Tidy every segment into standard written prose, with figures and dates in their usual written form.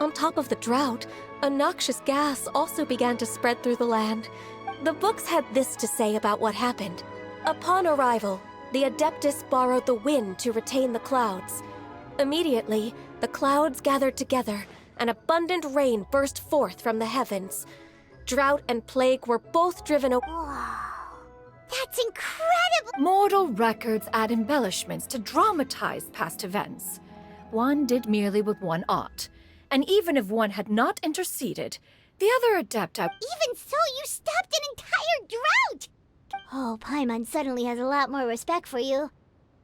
On top of the drought, a noxious gas also began to spread through the land. The books had this to say about what happened. Upon arrival, the Adeptus borrowed the wind to retain the clouds. Immediately, the clouds gathered together, and abundant rain burst forth from the heavens. Drought and plague were both driven away. Wow. That's incredible! Mortal records add embellishments to dramatize past events. One did merely what one ought, and even if one had not interceded, the other adept out. Even so, you stopped an entire drought! Oh, Paimon suddenly has a lot more respect for you.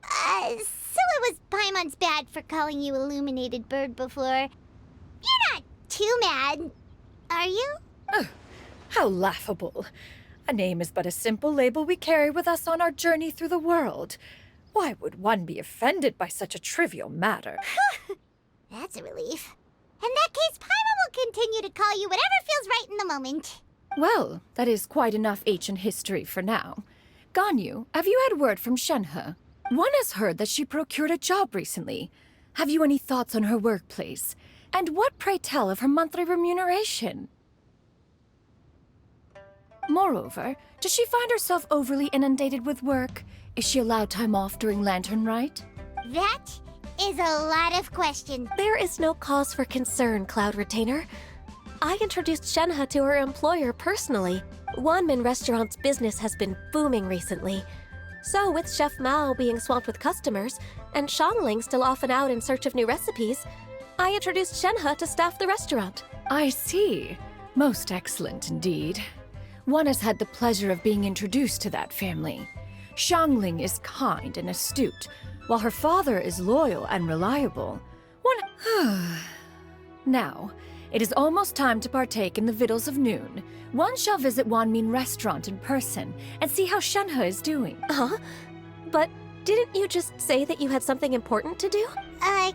So it was Paimon's bad for calling you Illuminated Bird before. You're not too mad, are you? How laughable. A name is but a simple label we carry with us on our journey through the world. Why would one be offended by such a trivial matter? That's a relief. In that case, Paimon will continue to call you whatever feels right in the moment. Well, that is quite enough ancient history for now. Ganyu, have you had word from Shenhe? One has heard that she procured a job recently. Have you any thoughts on her workplace? And what, pray tell, of her monthly remuneration? Moreover, does she find herself overly inundated with work? Is she allowed time off during Lantern Rite? That is a lot of questions. There is no cause for concern, Cloud Retainer. I introduced Shenhe to her employer personally. Wanmin Restaurant's business has been booming recently. So with Chef Mao being swamped with customers, and Shangling still off and out in search of new recipes, I introduced Shenhe to staff the restaurant. I see. Most excellent indeed. One has had the pleasure of being introduced to that family. Shangling is kind and astute, while her father is loyal and reliable. Now, it is almost time to partake in the victuals of noon. One shall visit Wanmin Restaurant in person and see how Shenhe is doing. Huh? But didn't you just say that you had something important to do?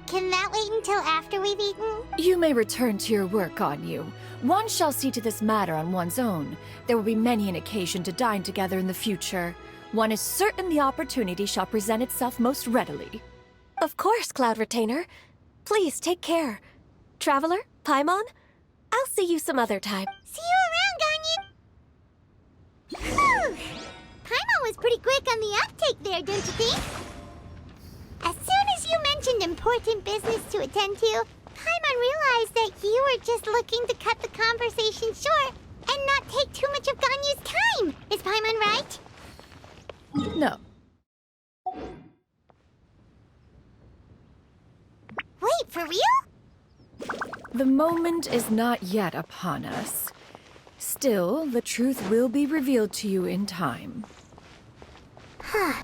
Can that wait until after we've eaten? You may return to your work, Ganyu. One shall see to this matter on one's own. There will be many an occasion to dine together in the future. One is certain the opportunity shall present itself most readily. Of course, Cloud Retainer. Please take care. Traveler, Paimon, I'll see you some other time. See you around, Ganyu! Whew. Paimon was pretty quick on the uptake there, don't you think? As soon as you mentioned important business to attend to, Paimon realized that you were just looking to cut the conversation short and not take too much of Ganyu's time. Is Paimon right? No. Wait, for real? The moment is not yet upon us. Still, the truth will be revealed to you in time. Huh.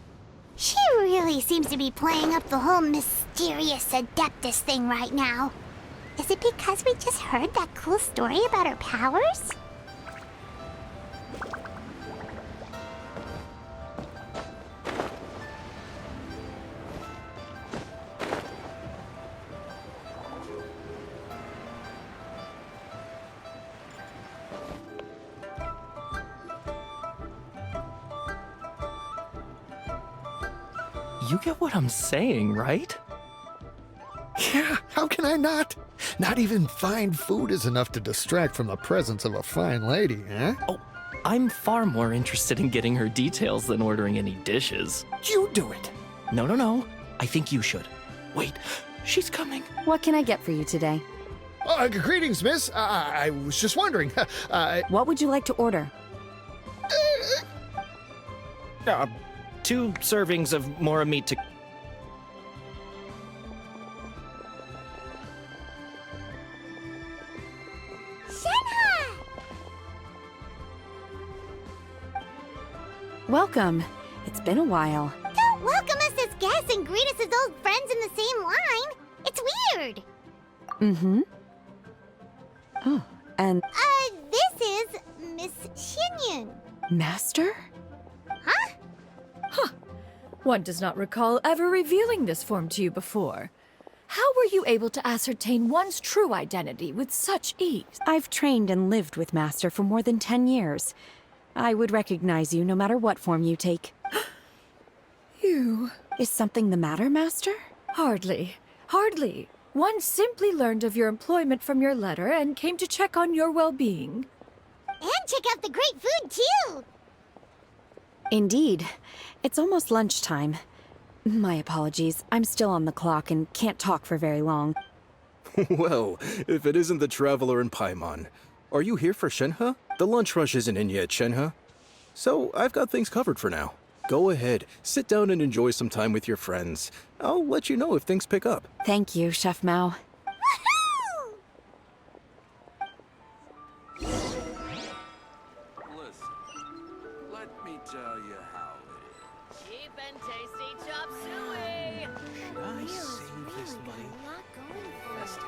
She really seems to be playing up the whole mysterious Adeptus thing right now. Is it because we just heard that cool story about her powers? You get what I'm saying, right? Yeah, how can I not? Not even fine food is enough to distract from the presence of a fine lady, eh? Oh, I'm far more interested in getting her details than ordering any dishes. You do it! No. I think you should. Wait, she's coming. What can I get for you today? Greetings, miss. I was just wondering. What would you like to order? 2 servings of Mora meat to... Shenhe! Welcome. It's been a while. Don't welcome us as guests and greet us as old friends in the same line. It's weird. Mm-hmm. Oh, and This is Miss Xianyun. Master? Huh? One does not recall ever revealing this form to you before. How were you able to ascertain one's true identity with such ease? I've trained and lived with Master for more than 10 years. I would recognize you no matter what form you take. You... Is something the matter, Master? Hardly. One simply learned of your employment from your letter and came to check on your well-being. And check out the great food, too! Indeed. It's almost lunchtime. My apologies. I'm still on the clock and can't talk for very long. Well, if it isn't the Traveler in Paimon. Are you here for Shenhe? The lunch rush isn't in yet, Shenhe. So, I've got things covered for now. Go ahead, sit down and enjoy some time with your friends. I'll let you know if things pick up. Thank you, Chef Mao. Woohoo! Listen, let me tell you how it is. Cheap and tasty chop suey! Should I save this money? Invest it?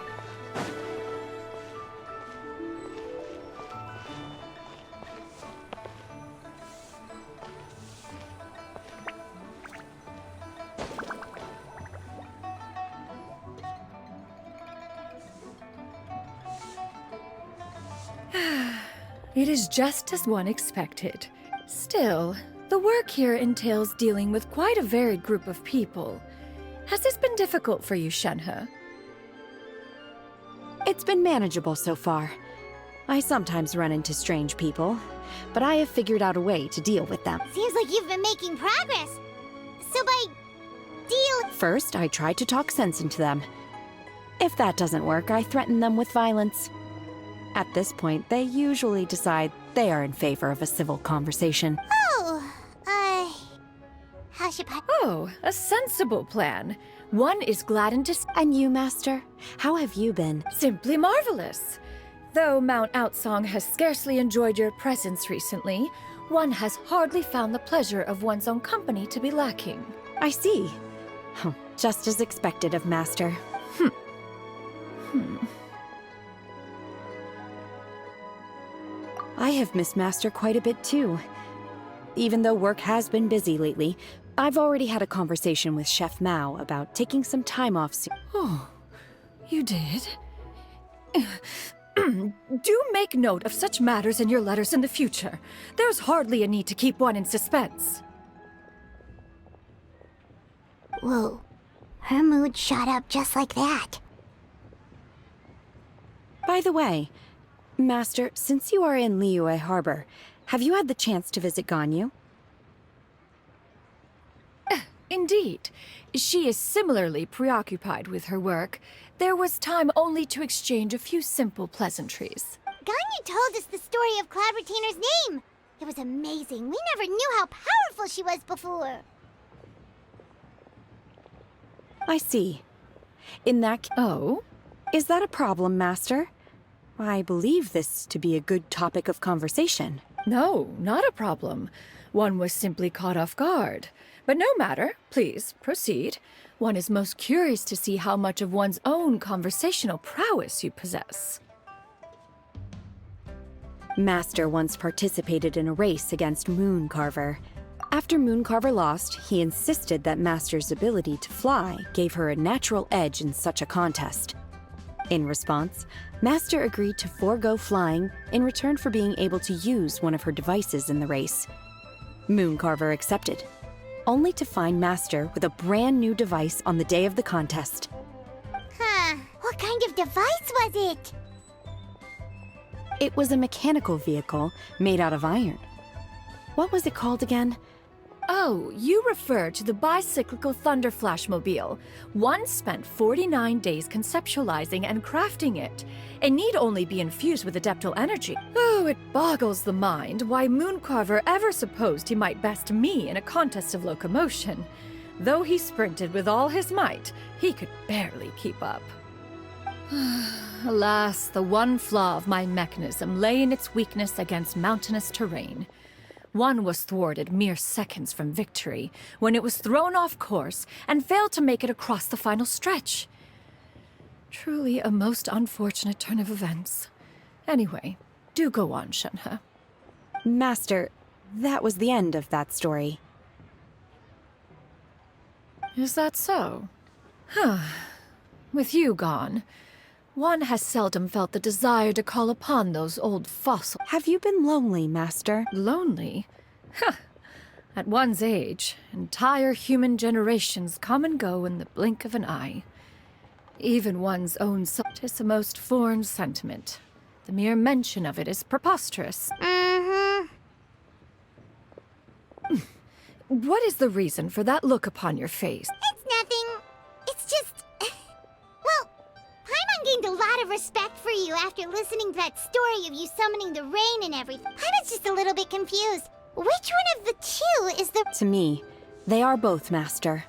It is just as one expected. Still, the work here entails dealing with quite a varied group of people. Has this been difficult for you, Shenhe? It's been manageable so far. I sometimes run into strange people, but I have figured out a way to deal with them. Seems like you've been making progress. So by deal... First, I try to talk sense into them. If that doesn't work, I threaten them with violence. At this point, they usually decide they are in favor of a civil conversation. Oh, how should I... Oh, a sensible plan. One is gladdened to And you, Master? How have you been? simply marvelous. Though Mount Outsong has scarcely enjoyed your presence recently, one has hardly found the pleasure of one's own company to be lacking. I see. Just as expected of Master. I have missed Master quite a bit too. Even though work has been busy lately, I've already had a conversation with Chef Mao about taking some time off soon. Oh, you did? Do make note of such matters in your letters in the future. There's hardly a need to keep one in suspense. Whoa. Her mood shot up just like that. By the way, Master, since you are in Liyue Harbor, have you had the chance to visit Ganyu? Indeed. She is similarly preoccupied with her work. There was time only to exchange a few simple pleasantries. Ganyu told us the story of Cloud Retainer's name. It was amazing. We never knew how powerful she was before. I see. In that Oh? Is that a problem, Master? I believe this to be a good topic of conversation. No, not a problem. One was simply caught off guard. But no matter. Please, proceed. One is most curious to see how much of one's own conversational prowess you possess. Master once participated in a race against Mooncarver. After Mooncarver lost, he insisted that Master's ability to fly gave her a natural edge in such a contest. In response, Master agreed to forego flying in return for being able to use one of her devices in the race. Mooncarver accepted, only to find Master with a brand new device on the day of the contest. Huh. What kind of device was it? It was a mechanical vehicle made out of iron. What was it called again? Oh, you refer to the bicyclical Thunder Flashmobile. One spent 49 days conceptualizing and crafting it. It need only be infused with adeptal energy. Oh, it boggles the mind why Mooncarver ever supposed he might best me in a contest of locomotion. Though he sprinted with all his might, he could barely keep up. Alas, the one flaw of my mechanism lay in its weakness against mountainous terrain. One was thwarted mere seconds from victory, when it was thrown off course and failed to make it across the final stretch. Truly a most unfortunate turn of events. Anyway, do go on, Shenhe. Master, that was the end of that story. Is that so? Huh. With you gone, one has seldom felt the desire to call upon those old fossils. Have you been lonely, Master? Lonely? Huh. At one's age, entire human generations come and go in the blink of an eye. Even one's own soul is a most foreign sentiment. The mere mention of it is preposterous. Mm-hmm. What is the reason for that look upon your face? It's nothing. It's just... Well, Paimon gained a lot of respect for you after listening to that story of you summoning the rain and everything. Paimon's just a little bit confused. Which one of the two is the... To me, they are both master.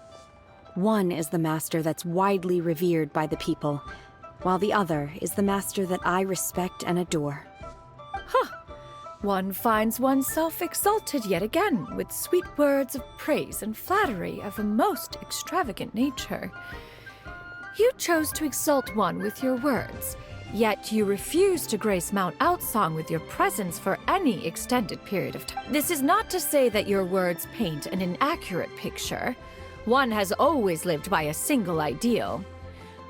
One is the master that's widely revered by the people, while the other is the master that I respect and adore. One finds oneself exalted yet again with sweet words of praise and flattery of a most extravagant nature. You chose to exalt one with your words, yet you refuse to grace Mount Outsong with your presence for any extended period of time. This is not to say that your words paint an inaccurate picture. One has always lived by a single ideal.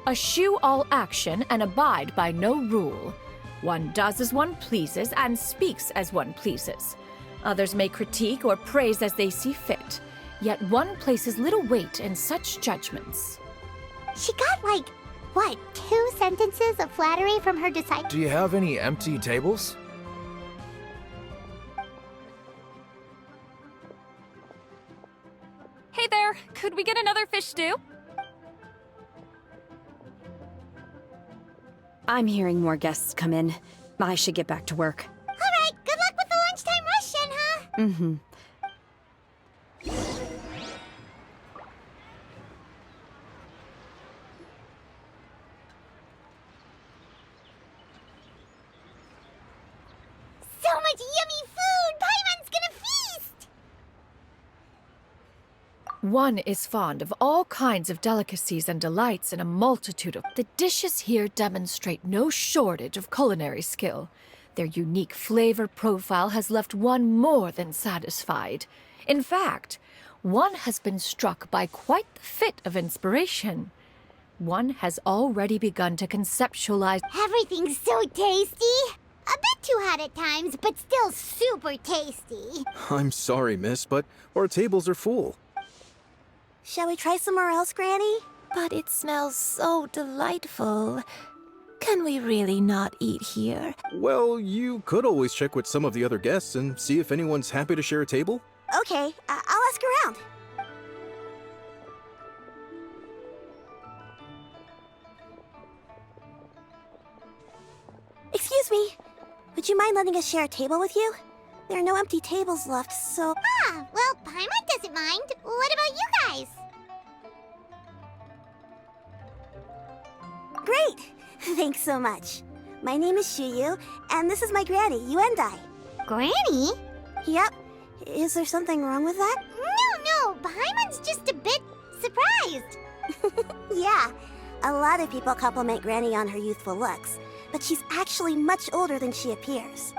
Eschew all action and abide by no rule. One does as one pleases and speaks as one pleases. Others may critique or praise as they see fit, yet one places little weight in such judgments. She got, like, what, 2 sentences of flattery from her disciple? Do you have any empty tables? Hey there, could we get another fish stew? I'm hearing more guests come in. I should get back to work. Alright, good luck with the lunchtime rush, Shenhe. Mm-hmm. So much yummy food! Paimon's gonna feast! One is fond of all kinds of delicacies and delights in a multitude of... The dishes here demonstrate no shortage of culinary skill. Their unique flavor profile has left one more than satisfied. In fact, one has been struck by quite the fit of inspiration. One has already begun to conceptualize... Everything's so tasty! A bit too hot at times, but still super tasty. I'm sorry, miss, but our tables are full. Shall we try somewhere else, Granny? But it smells so delightful. Can we really not eat here? Well, you could always check with some of the other guests and see if anyone's happy to share a table. Okay, I'll ask around. Excuse me. Would you mind letting us share a table with you? There are no empty tables left, so... Ah, well, Paimon doesn't mind. What about you guys? Great! Thanks so much. My name is Xianyun, and this is my granny, Yuendai. Granny? Yep. Is there something wrong with that? No, Paimon's just a bit surprised. Yeah, a lot of people compliment Granny on her youthful looks, but she's actually much older than she appears.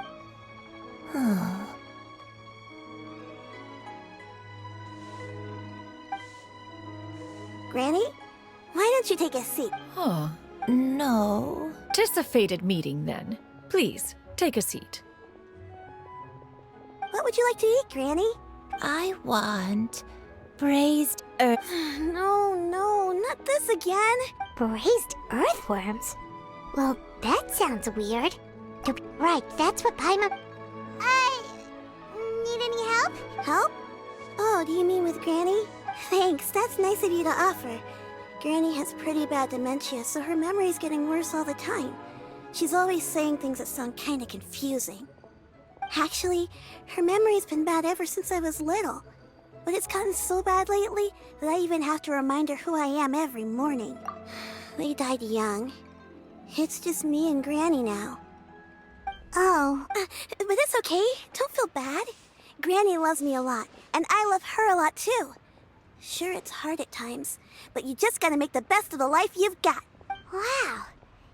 Granny, why don't you take a seat? Huh. No. 'Tis a fated meeting, then. Please, take a seat. What would you like to eat, Granny? I want braised earth. No, not this again. Braised earthworms? Well, that sounds weird. Right, that's what Paimon... Need any help? Help? Oh, do you mean with Granny? Thanks, that's nice of you to offer. Granny has pretty bad dementia, so her memory's getting worse all the time. She's always saying things that sound kinda confusing. Actually, her memory's been bad ever since I was little. But it's gotten so bad lately that I even have to remind her who I am every morning. They died young. It's just me and Granny now. Oh, but it's okay. Don't feel bad. Granny loves me a lot, and I love her a lot too. Sure, it's hard at times, but you just gotta make the best of the life you've got. Wow,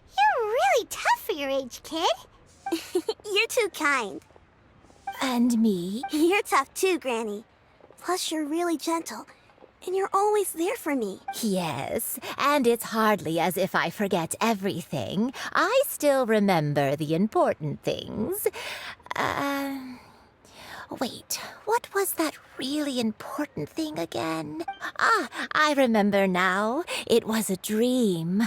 you're really tough for your age, kid. You're too kind. And me? You're tough too, Granny. Plus, you're really gentle, and you're always there for me. Yes, and it's hardly as if I forget everything. I still remember the important things. Wait, what was that really important thing again? Ah, I remember now. It was a dream.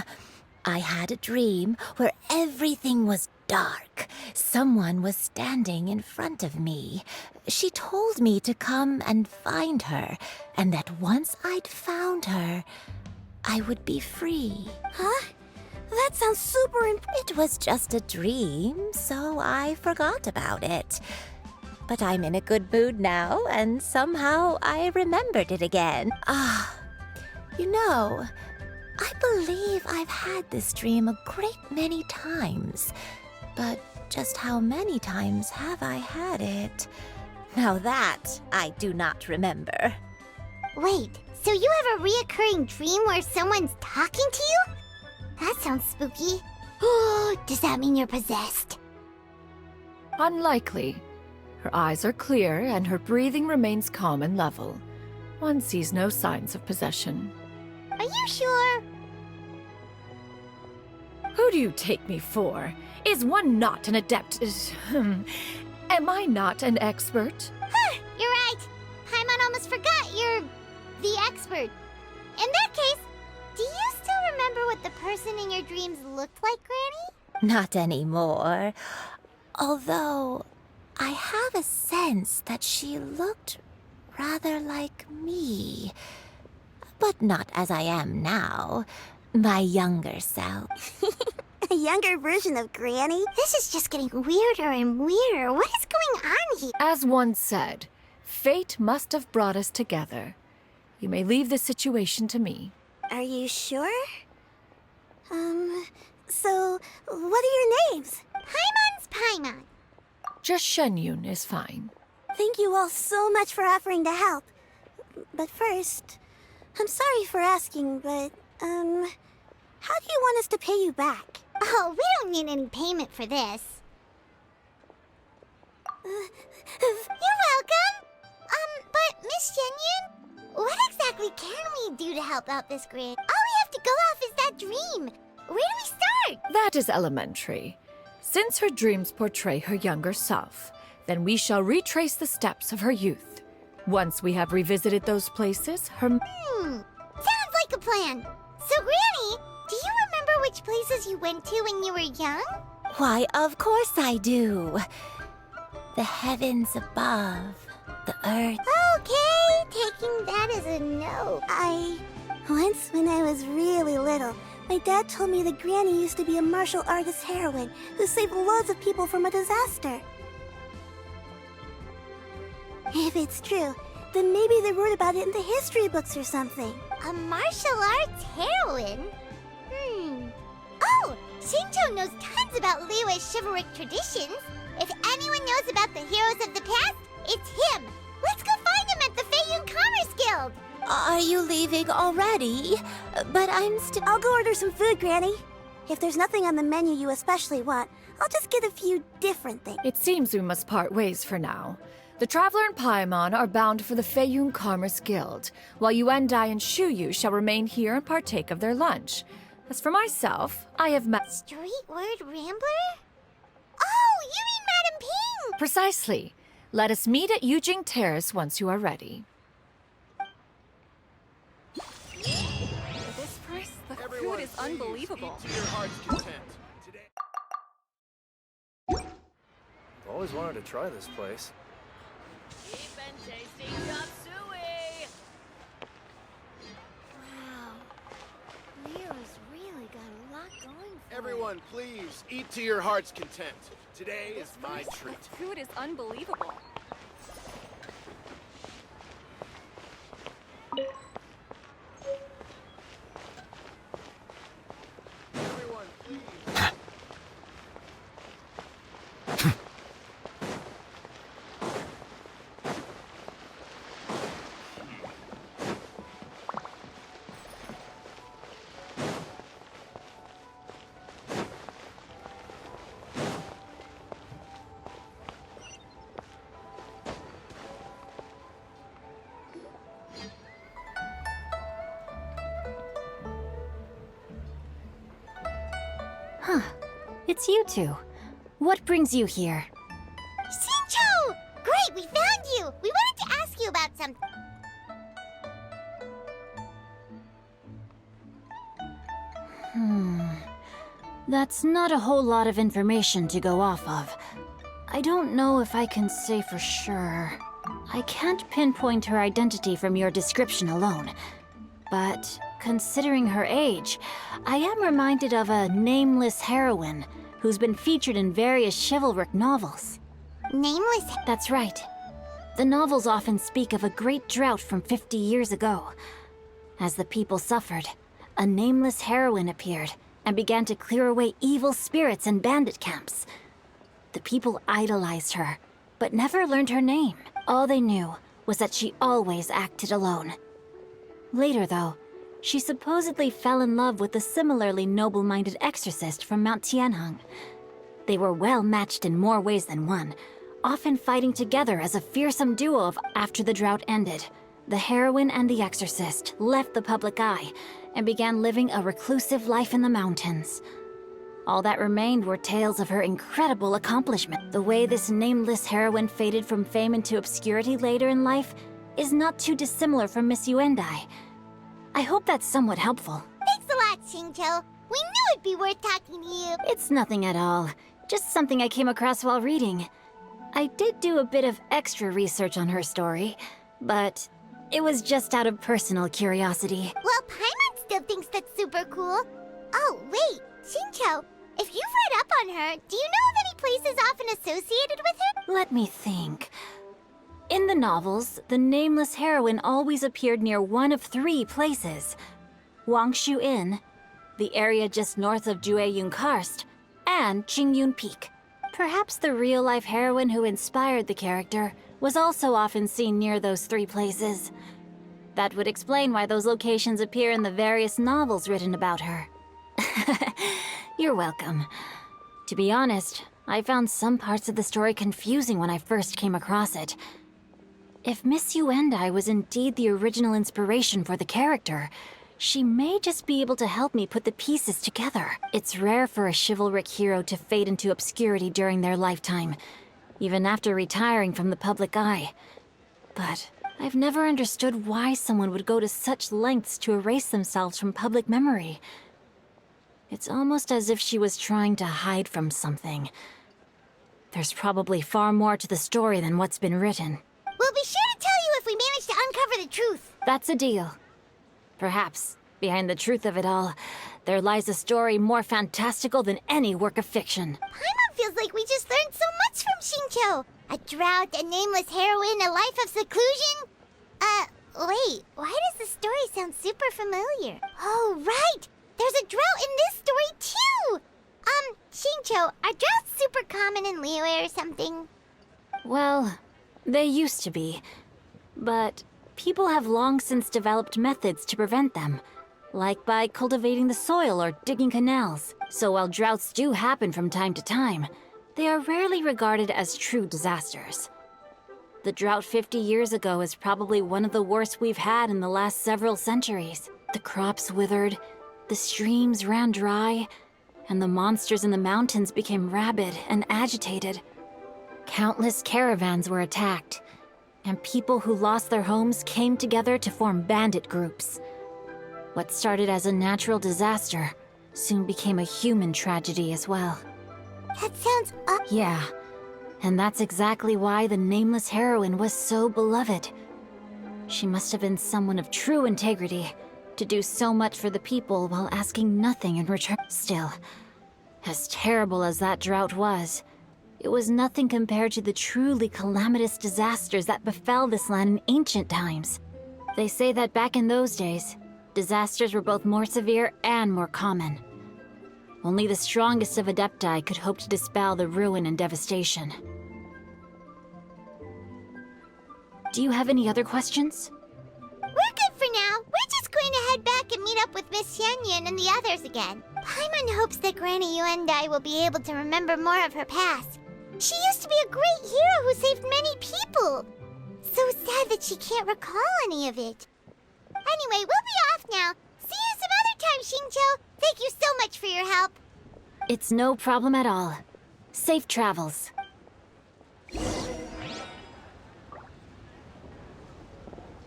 I had a dream where everything was dark. Someone was standing in front of me. She told me to come and find her, and that once I'd found her, I would be free. Huh? That sounds super important. It was just a dream, so I forgot about it. But I'm in a good mood now, and somehow I remembered it again. You know, I believe I've had this dream a great many times. But just how many times have I had it? Now that I do not remember. Wait, so you have a reoccurring dream where someone's talking to you? That sounds spooky. Oh, does that mean you're possessed? Unlikely. Her eyes are clear and her breathing remains calm and level. One sees no signs of possession. Are you sure? Who do you take me for? Is one not an adept? Am I not an expert? Huh, you're right. Paimon almost forgot you're the expert. In that case, do you still remember what the person in your dreams looked like, Granny? Not anymore. Although, I have a sense that she looked rather like me. But not as I am now. My younger self. A younger version of Granny? This is just getting weirder and weirder. What is going on here? As one said, fate must have brought us together. You may leave the situation to me. Are you sure? So, what are your names? Paimon's Paimon. Just Xianyun is fine. Thank you all so much for offering to help. But first, I'm sorry for asking, but, how do you want us to pay you back? Oh, we don't need any payment for this. You're welcome! But Miss Xianyun, what exactly can we do to help out this grid? All we have to go off is that dream. Where do we start? That is elementary. Since her dreams portray her younger self, then we shall retrace the steps of her youth. Once we have revisited those places, her... Sounds like a plan. So, Granny, do you remember which places you went to when you were young? Why, of course I do. The heavens above, the earth. Okay, taking that as a no. Once, when I was really little, my dad told me that Granny used to be a martial artist heroine who saved loads of people from a disaster. If it's true, then maybe they wrote about it in the history books or something. A martial arts heroine? Oh, Xingqiu knows tons about Liyue's chivalric traditions. If anyone knows about the heroes of the past, it's him. Let's go find him at the Xianyun Commerce Guild. Are you leaving already? But I'm still... I'll go order some food, Granny. If there's nothing on the menu you especially want, I'll just get a few different things. It seems we must part ways for now. The Traveler and Paimon are bound for the Xianyun Commerce Guild, while Yuendai and Shuyu shall remain here and partake of their lunch. As for myself, I have met... Street word rambler? Oh, you mean Madam Ping! Precisely. Let us meet at Yujing Terrace once you are ready. This price, the food is unbelievable. To your heart's content. Today... I've always wanted to try this place. Cheap and tasty chop suey! Wow. Leo's really got a lot going for it. Everyone, please, eat to your heart's content. Today is my treat. The food is unbelievable. Everyone, please. Huh. It's you two. What brings you here? Xingqiu! Great, we found too. We wanted to ask you about something. That's not a whole lot of information to go off of. I don't know if I can say for sure. I can't pinpoint her identity from your description alone. But considering her age, I am reminded of a nameless heroine who's been featured in various chivalric novels. Nameless? That's right. The novels often speak of a great drought from 50 years ago. As the people suffered, a nameless heroine appeared and began to clear away evil spirits and bandit camps. The people idolized her, but never learned her name. All they knew was that she always acted alone. Later, though, she supposedly fell in love with a similarly noble-minded exorcist from Mount Tianheng. They were well matched in more ways than one, often fighting together as a fearsome duo after the drought ended. The heroine and the exorcist left the public eye and began living a reclusive life in the mountains. All that remained were tales of her incredible accomplishment. The way this nameless heroine faded from fame into obscurity later in life is not too dissimilar from Miss Yuendai. I hope that's somewhat helpful. Thanks a lot, Xingqiu. We knew it'd be worth talking to you. It's nothing at all. Just something I came across while reading. I did do a bit of extra research on her story, but it was just out of personal curiosity. Well, Paimon still thinks that's super cool. Oh, wait, Xingqiu, if you've read up on her, do you know of any places often associated with her? Let me think. In the novels, the nameless heroine always appeared near one of 3 places. Wangshu Inn, the area just north of Jueyun Karst, and Xianyun Peak. Perhaps the real-life heroine who inspired the character was also often seen near those 3 places. That would explain why those locations appear in the various novels written about her. You're welcome. To be honest, I found some parts of the story confusing when I first came across it. If Miss Yuendai was indeed the original inspiration for the character, she may just be able to help me put the pieces together. It's rare for a chivalric hero to fade into obscurity during their lifetime, even after retiring from the public eye. But I've never understood why someone would go to such lengths to erase themselves from public memory. It's almost as if she was trying to hide from something. There's probably far more to the story than what's been written. We'll be sure to tell you if we manage to uncover the truth. That's a deal. Perhaps, behind the truth of it all, there lies a story more fantastical than any work of fiction. Paimon feels like we just learned so much from Xingqiu. A drought, a nameless heroine, a life of seclusion. Wait, why does the story sound super familiar? Oh, right! There's a drought in this story, too! Xingqiu, are droughts super common in Liyue or something? Well, they used to be. But people have long since developed methods to prevent them, like by cultivating the soil or digging canals. So while droughts do happen from time to time, they are rarely regarded as true disasters. The drought 50 years ago is probably one of the worst we've had in the last several centuries. The crops withered, the streams ran dry, and the monsters in the mountains became rabid and agitated. Countless caravans were attacked, and people who lost their homes came together to form bandit groups. What started as a natural disaster soon became a human tragedy as well. That sounds Yeah, and that's exactly why the nameless heroine was so beloved. She must have been someone of true integrity, to do so much for the people while asking nothing in return. Still, as terrible as that drought was, it was nothing compared to the truly calamitous disasters that befell this land in ancient times. They say that back in those days, disasters were both more severe and more common. Only the strongest of Adepti could hope to dispel the ruin and devastation. Do you have any other questions? We're good for now. We're just going to head back and meet up with Miss Xianyun and the others again. Paimon hopes that Granny Yuendai will be able to remember more of her past. She used to be a great hero who saved many people. So sad that she can't recall any of it. Anyway, we'll be off now. See you some other time, Xingqiu. Thank you so much for your help. It's no problem at all. Safe travels.